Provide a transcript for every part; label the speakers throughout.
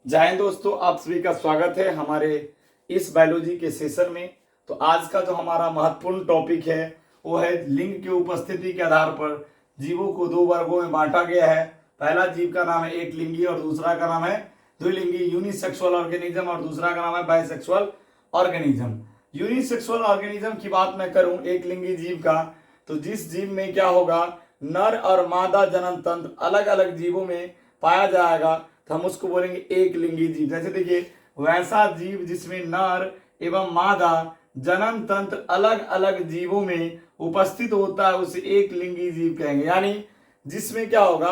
Speaker 1: जय हिंद दोस्तों, आप सभी का स्वागत है हमारे इस बायोलॉजी के सेशन में। तो आज का जो हमारा महत्वपूर्ण टॉपिक है वो है लिंग की उपस्थिति के आधार पर जीवों को दो वर्गों में बांटा गया है। पहला जीव का नाम है एक लिंगी और दूसरा का नाम है द्विलिंगी यूनिसेक्सुअल ऑर्गेनिज्म और दूसरा का नाम है बाइसेक्सुअल ऑर्गेनिज्म। यूनिसेक्सुअल ऑर्गेनिज्म की बात मैं करूं एक लिंगी जीव का, तो जिस जीव में क्या होगा, नर और मादा जनन तंत्र अलग अलग जीवों में पाया जाएगा तो हम उसको बोलेंगे एक लिंगी जीव। जैसे देखिए, वैसा जीव जिसमें नर एवं मादा जनन तंत्र अलग अलग जीवों में उपस्थित होता है उसे एक लिंगी जीव कहेंगे। यानी जिसमें क्या होगा,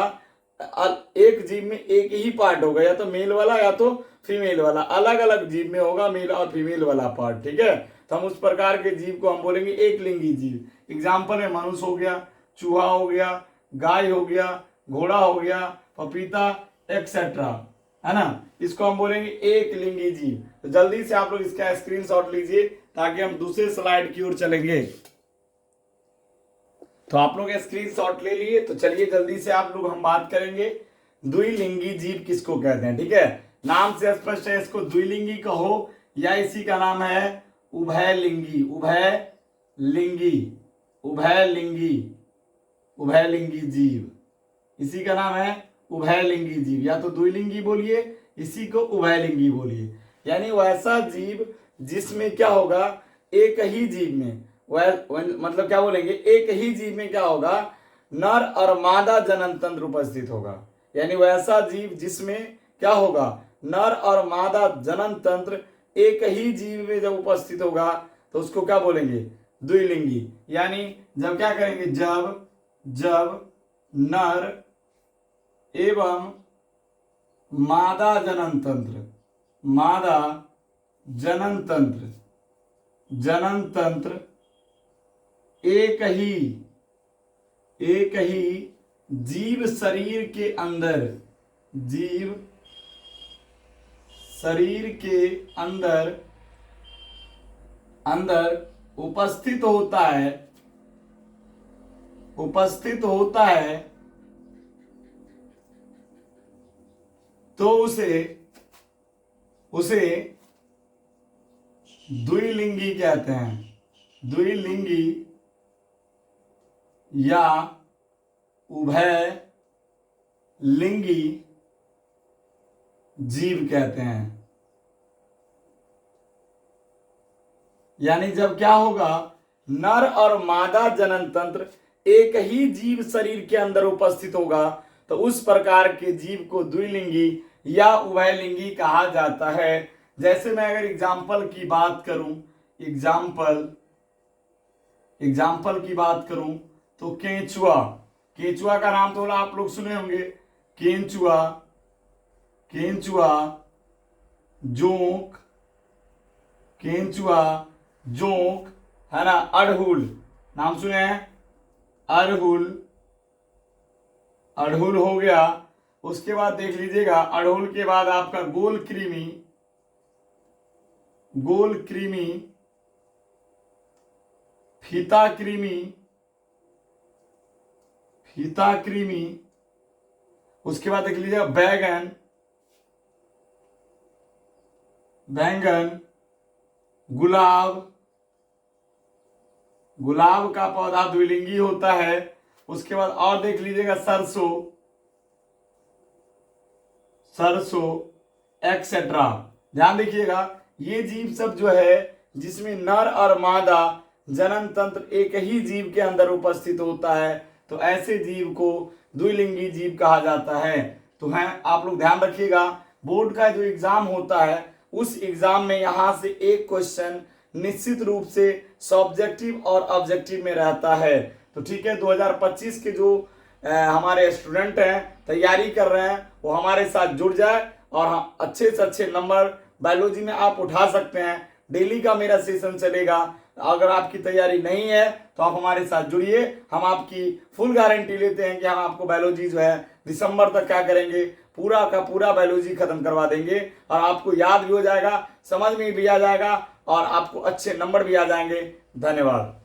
Speaker 1: एक जीव में एक ही पार्ट होगा, या तो मेल वाला या तो फीमेल वाला, अलग अलग जीव में होगा मेल और फीमेल वाला पार्ट। ठीक है, तो हम उस प्रकार के जीव को हम बोलेंगे एक लिंगी जीव। एग्जाम्पल में मनुष्य हो गया, चूहा हो गया, गाय हो गया, घोड़ा हो गया, पपीता एक्सेट्रा, है ना। इसको हम बोलेंगे एक लिंगी जीव। तो जल्दी से आप लोग इसका स्क्रीनशॉट लीजिए ताकि हम दूसरे स्लाइड की ओर चलेंगे। तो आप लोग स्क्रीनशॉट ले लिए, तो चलिए जल्दी से आप लोग हम बात करेंगे द्विलिंगी जीव किसको कहते हैं। ठीक है, नाम से स्पष्ट है, इसको द्विलिंगी कहो या इसी का नाम है उभयलिंगी। उभयलिंगी, उभयलिंगी, उभयलिंगी जीव, इसी का नाम है उभयलिंगी जीव। या तो द्विलिंगी बोलिए, इसी को उभयलिंगी बोलिए। यानी वैसा जीव जिसमें क्या होगा, एक ही जीव में मतलब क्या बोलेंगे, एक ही जीव में क्या होगा, नर और मादा जनन तंत्र उपस्थित होगा। यानी वैसा जीव जिसमें क्या होगा, नर और मादा जनन तंत्र एक ही जीव में जब उपस्थित होगा तो उसको क्या बोलेंगे, द्विलिंगी। यानी जब क्या करेंगे, जब नर एवं मादा जनन तंत्र, मादा जनन तंत्र एक ही जीव शरीर के अंदर, जीव शरीर के अंदर उपस्थित होता है तो उसे द्विलिंगी कहते हैं। द्विलिंगी या उभयलिंगी जीव कहते हैं। यानी जब क्या होगा, नर और मादा जनन तंत्र एक ही जीव शरीर के अंदर उपस्थित होगा तो उस प्रकार के जीव को द्विलिंगी या उभयलिंगी कहा जाता है। जैसे मैं अगर एग्जाम्पल की बात करूं, एग्जाम्पल की बात करूं तो केंचुआ का नाम थोड़ा आप लोग सुने होंगे। जोंक, है ना। अड़हुल नाम सुने हैं, अड़हुल हो गया। उसके बाद देख लीजिएगा, अड़हुल के बाद आपका गोल कृमी, फीता कृमि, उसके बाद देख लीजिएगा बैंगन, गुलाब का पौधा द्विलिंगी होता है। उसके बाद और देख लीजिएगा सरसों एक्सेट्रा। ध्यान देखिएगा, ये जीव सब जो है जिसमें नर और मादा जनन तंत्र एक ही जीव के अंदर उपस्थित होता है तो ऐसे जीव को द्विलिंगी जीव कहा जाता है। तो है, आप लोग ध्यान रखिएगा, बोर्ड का जो एग्जाम होता है उस एग्जाम में यहां से एक क्वेश्चन निश्चित रूप से सब्जेक्टिव और ऑब्जेक्टिव में रहता है। तो ठीक है, 2025 के जो हमारे स्टूडेंट हैं, तैयारी कर रहे हैं, वो हमारे साथ जुड़ जाए और अच्छे से अच्छे नंबर बायोलॉजी में आप उठा सकते हैं। डेली का मेरा सेशन चलेगा। अगर आपकी तैयारी नहीं है तो आप हमारे साथ जुड़िए। हम आपकी फुल गारंटी लेते हैं कि हम आपको बायोलॉजी जो है दिसंबर तक क्या करेंगे, पूरा का पूरा बायोलॉजी खत्म करवा देंगे और आपको याद भी हो जाएगा, समझ में भी आ जाएगा और आपको अच्छे नंबर भी आ जाएंगे। धन्यवाद।